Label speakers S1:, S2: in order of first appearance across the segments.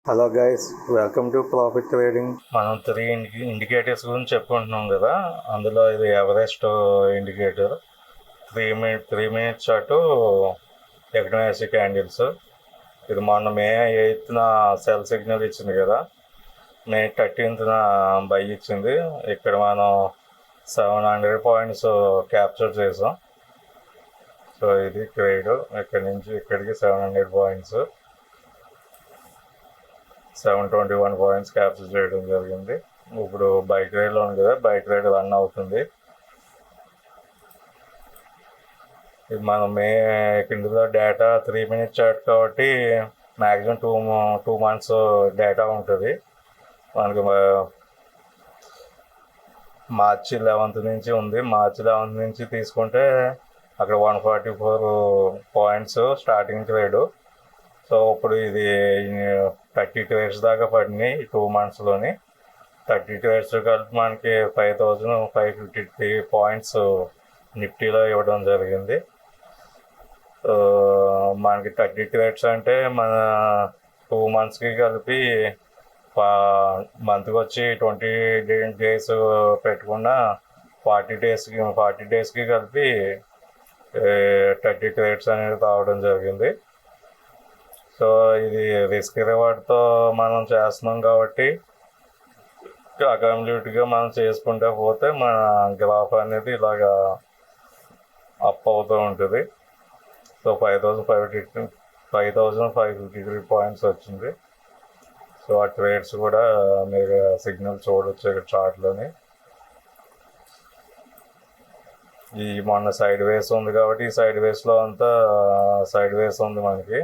S1: Hello guys, welcome to profit trading. మనం three indicators గురించి చెప్పుకుంటున్నాం కదా. అందులో ఇది Everest indicator, 3 minute chart, technology candles. ఇది మొన్న మే 8న సెల్ సిగ్నల్ ఇచ్చింది కదా, మే 13న బై ఇచ్చింది. ఇక్కడ మనం 700 పాయింట్స్ క్యాప్చర్ చేసాం. సో ఇది ట్రేడ్, ఇక్కడి నుంచి ఇక్కడికి 700 పాయింట్స్, 721 పాయింట్స్ క్యాప్చర్ చేయడం జరిగింది. ఇప్పుడు బైక్ రైడ్లో ఉంది కదా, బైక్ రైడ్ రన్ అవుతుంది. ఇది మనం ఇందులో డేటా 3 minute చార్ట్ కాబట్టి మ్యాక్సిమం టూ మంత్స్ డేటా ఉంటుంది మనకి. మార్చి 11th నుంచి ఉంది. మార్చి 11th నుంచి తీసుకుంటే అక్కడ 144 పాయింట్స్ స్టార్టింగ్ ట్రేడు. సో ఇప్పుడు ఇది 30 ట్రేడ్స్ దాకా పడినాయి 2 monthsలోని. 30 ట్రేడ్స్ కలిపి మనకి 5553 పాయింట్స్ నిఫ్టీలో ఇవ్వడం జరిగింది. మనకి 30 ట్రేడ్స్ అంటే మన 2 monthsకి కలిపి మంత్కి వచ్చి 20 days పెట్టుకున్న 40 డేస్కి కలిపి 30 ట్రేడ్స్ అనేది రావడం జరిగింది. సో ఇది రిస్క్ రివార్డ్తో మనం చేస్తున్నాం కాబట్టి అకామిడేట్గా మనం చేసుకుంటే పోతే మన గ్రాఫ్ అనేది ఇలాగా అప్ అవుతూ ఉంటుంది. సో 5553 పాయింట్స్ వచ్చింది. సో ఆ ట్రేడ్స్ కూడా మీరు సిగ్నల్ చూడవచ్చు ఇక్కడ చార్ట్లోని. ఈ మొన్న సైడ్ వేస్ ఉంది కాబట్టి ఈ సైడ్ వేస్లో అంతా సైడ్ వేస్ ఉంది మనకి.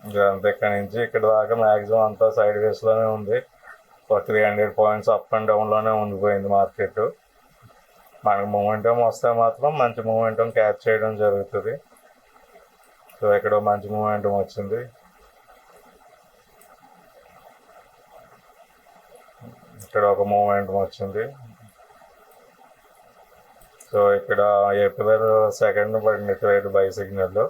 S1: అంతే, ఇక్కడ నుంచి ఇక్కడ దాకా మ్యాక్సిమం అంతా సైడ్ వేస్లోనే ఉంది. 300 పాయింట్స్ అప్ అండ్ డౌన్లోనే ఉండిపోయింది మార్కెట్. మనకు మూమెంటం వస్తే మాత్రం మంచి మూమెంటం క్యాచ్ చేయడం జరుగుతుంది. సో ఇక్కడ మంచి మూమెంటం వచ్చింది. ఇక్కడ ఒక మూమెంటం వచ్చింది. సో ఇక్కడ April 2nd పడిన trade by signal,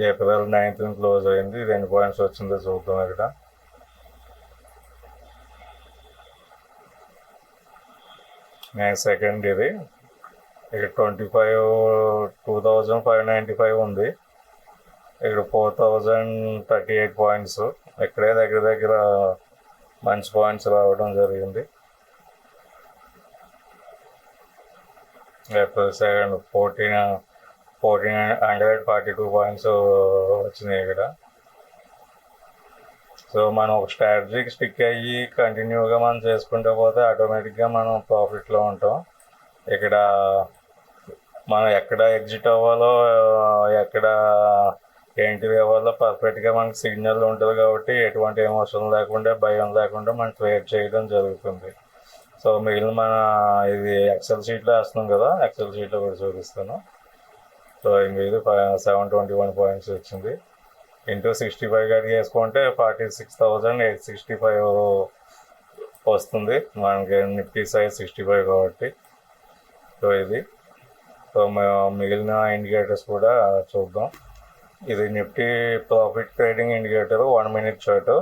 S1: April 9th close అయింది. 2 పాయింట్స్ వచ్చిందో చూద్దాం. ఇక్కడ మే 2nd ఇది. ఇక్కడ 25,595 ఉంది. ఇక్కడ 4,038 పాయింట్స్. ఇక్కడే దగ్గర మంచి పాయింట్స్ రావడం జరిగింది. April 2nd 1,442 పాయింట్స్ వచ్చినాయి ఇక్కడ. సో మనం ఒక స్ట్రాటజీకి స్టిక్ అయ్యి కంటిన్యూగా మనం చేసుకుంటూ పోతే ఆటోమేటిక్గా మనం ప్రాఫిట్లో ఉంటాం. ఇక్కడ మనం ఎక్కడ ఎగ్జిట్ అవ్వాలో, ఎక్కడ ఏంటివి అవ్వాలో పర్ఫెక్ట్గా మనకి సిగ్నల్ ఉంటుంది కాబట్టి ఎటువంటి ఎమోషన్ లేకుండా, భయం లేకుండా మనం ట్రేడ్ చేయడం జరుగుతుంది. సో మిగిలిన మన ఇది ఎక్సెల్ షీట్లో వేస్తున్నాం కదా, ఎక్సెల్ షీట్లో కూడా చూపిస్తాను. సో ఇది 721 పాయింట్స్ వచ్చింది. ఇంటూ 65 గడికి వేసుకుంటే 46,865 వస్తుంది మనకి. నిఫ్టీ సైజ్ 65 కాబట్టి. సో ఇది. సో మిగిలిన ఇండికేటర్స్ కూడా చూద్దాం. ఇది Nifty profit trading indicator 1 minute chart.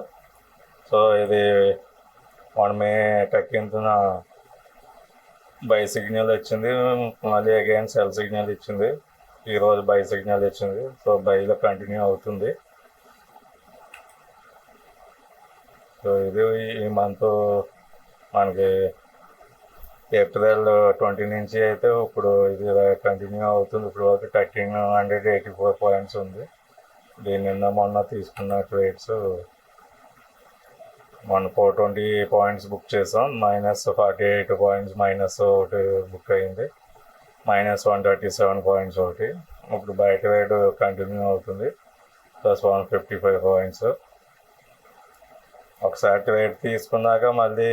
S1: So ఇది 1 May 13th బై సిగ్నల్ ఇచ్చింది, మళ్ళీ అగైన్ సెల్ సిగ్నల్ ఇచ్చింది. ఈరోజు బై సిగ్నల్ ఇచ్చింది. సో బైలో కంటిన్యూ అవుతుంది. సో ఇది ఈ మంత్ మనకి April 20 నుంచి అయితే ఇప్పుడు ఇది కంటిన్యూ అవుతుంది. ఇప్పుడు వరకు 1,384 పాయింట్స్ ఉంది. దీని నిన్న మొన్న తీసుకున్న ట్రేడ్స్ మన 420 పాయింట్స్ బుక్ చేసాం. -48 పాయింట్స్ ఒకటి బుక్ అయింది. -137 పాయింట్స్ ఒకటి. ఇప్పుడు బయట రేటు కంటిన్యూ అవుతుంది. +155 పాయింట్స్. ఒకసారి ట్రేడ్ తీసుకున్నాక మళ్ళీ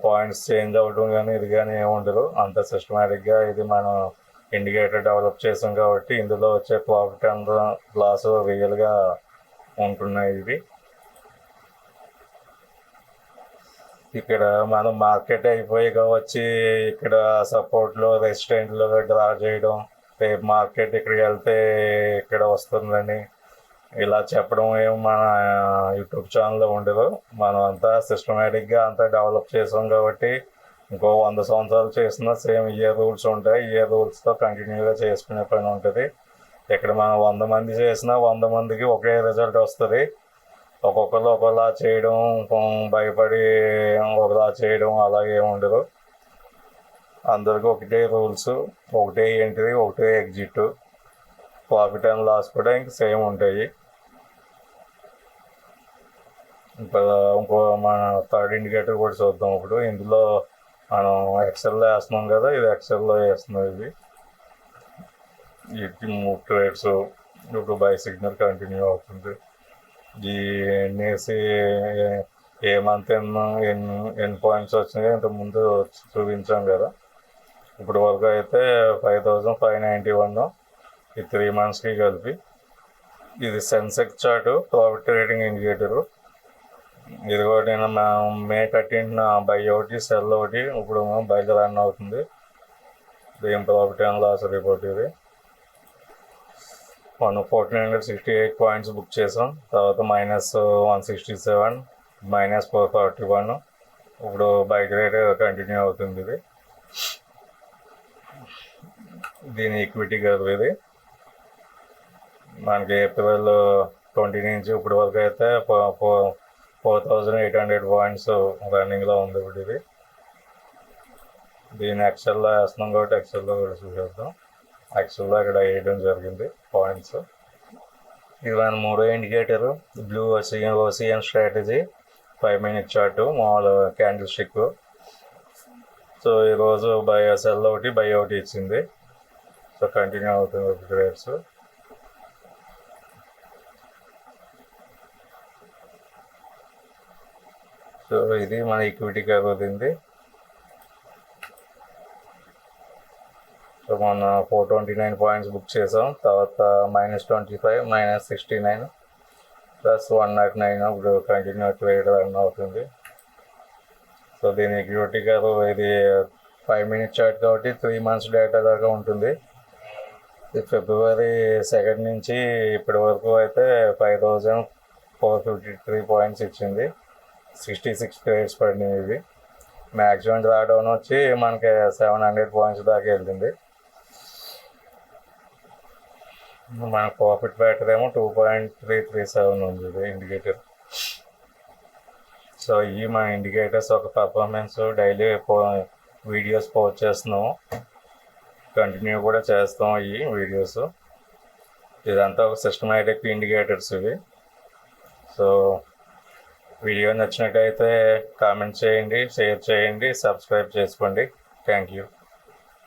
S1: పాయింట్స్ చేంజ్ అవ్వడం కానీ ఇది కానీ ఏమి ఉండదు. అంత సిస్టమేటిక్గా ఇది మనం ఇండికేటర్ డెవలప్ చేసాం కాబట్టి ఇందులో వచ్చే ప్రాఫిట్ అండ్ లాస్ రియల్గా ఉంటున్నాయి. ఇవి ఇక్కడ మనం మార్కెట్ అయిపోయి వచ్చి ఇక్కడ సపోర్ట్లో రెసిస్టెంట్లో డ్రా చేయడం, రేపు మార్కెట్ ఇక్కడికి వెళ్తే ఇక్కడ వస్తుందని ఇలా చెప్పడం ఏం మన యూట్యూబ్ ఛానల్లో ఉండదు. మనం అంతా సిస్టమేటిక్గా అంతా డెవలప్ చేసాం కాబట్టి ఇంకో 100 సంవత్సరాలు చేసినా సేమ్ ఇయే రూల్స్ ఉంటాయి. ఇయే రూల్స్తో కంటిన్యూగా చేసుకునే పని ఉంటుంది. ఇక్కడ మనం 100 మంది చేసినా 100 మందికి ఒకే రిజల్ట్ వస్తుంది. ఒక్కొక్కరు ఒకలా చేయడం, భయపడి ఒకలా చేయడం అలాగే ఉండదు. అందరికీ ఒకటే రూల్స్, ఒకటే ఎంట్రీ, ఒకటే ఎగ్జిట్. ప్రాఫిట్ అండ్ లాస్ కూడా ఇంక సేమ్ ఉంటాయి. ఇంకో మన థర్డ్ ఇండికేటర్ కూడా చూద్దాం. ఇప్పుడు ఇందులో మనం ఎక్సెల్లో వేస్తున్నాం కదా, ఇది ఎక్సెల్లో వేస్తున్నాం. ఇది ట్రేడ్స్ ఇప్పుడు బై సిగ్నల్ కంటిన్యూ అవుతుంది. ఈ ఎన్ఏసి ఏ మంత్ ఎన్ని పాయింట్స్ వచ్చినాయో ఇంతకుముందు చూపించాం కదా. ఇప్పుడు వరకు అయితే 5591 ఈ 3 monthsకి కలిపి. ఇది Sensex chart, profit trading indicator. ఇది కూడా నేను మే 13 బై ఒకటి, సెల్ ఒకటి ఇప్పుడు బయట రన్ అవుతుంది. దీని ప్రాఫిట్ అండ్ లాస్ రిపోర్ట్ ఇది. మనం 1468 పాయింట్స్ బుక్ చేసాం. తర్వాత -167, -441. ఇప్పుడు బైక్ రేట్ కంటిన్యూ అవుతుంది. ఇది దీని ఈక్విటీ కర్వ్. ఇది మనకి ఏప్రిల్ 20 నుంచి ఇప్పటి వరకు అయితే 4800 పాయింట్స్ రన్నింగ్లో ఉంది. ఇప్పుడు ఇది దీన్ని ఎక్సెల్లో వేస్తున్నాం కాబట్టి ఎక్సెల్లో కూడా చూసేద్దాం. ఎక్సెల్లో ఇక్కడ వేయడం జరిగింది పాయింట్స్. ఇది మన 3వ indicator, blue ocean strategy 5 minute chart, మామూలు క్యాండిల్ స్టిక్. సో ఈరోజు సెల్ ఒకటి, బై ఒకటి ఇచ్చింది. సో కంటిన్యూ అవుతుంది ట్రేడ్స్. సో ఇది మన ఈక్విటీ కర్వ్ అవుతుంది. సో మన 429 పాయింట్స్ బుక్ చేసాం. తర్వాత -25, -69, +109 ఇప్పుడు కంటిన్యూ ట్రేడ్ రన్ అవుతుంది. సో దీని ఈక్విటీ కర్వ్ ఇది 5 minute చార్ట్ కాబట్టి 3 months డేటా దాకా ఉంటుంది. ఇది February 2 నుంచి ఇప్పటి వరకు అయితే 5453 పాయింట్స్ ఇచ్చింది. 66 ట్రేడ్స్ పడినాయి. ఇవి మ్యాక్సిమం డ్రాడౌన్ వచ్చి మనకి 700 పాయింట్స్ దాకా వెళ్ళింది. మన ప్రాఫిట్ ఫ్యాక్టర్ ఏమో 2.337 ఉంది ఇది ఇండికేటర్. సో ఇవి మన ఇండికేటర్స్. ఒక పర్ఫార్మెన్స్ డైలీ వీడియోస్ పోస్ట్ చేస్తున్నాము, కంటిన్యూ కూడా చేస్తాం ఈ వీడియోస్. ఇదంతా ఒక సిస్టమేటిక్ ఇండికేటర్స్ ఇవి. సో వీడియో నచ్చినట్టయితే కామెంట్ చేయండి, షేర్ చేయండి, సబ్స్క్రైబ్ చేసుకోండి. Thank you.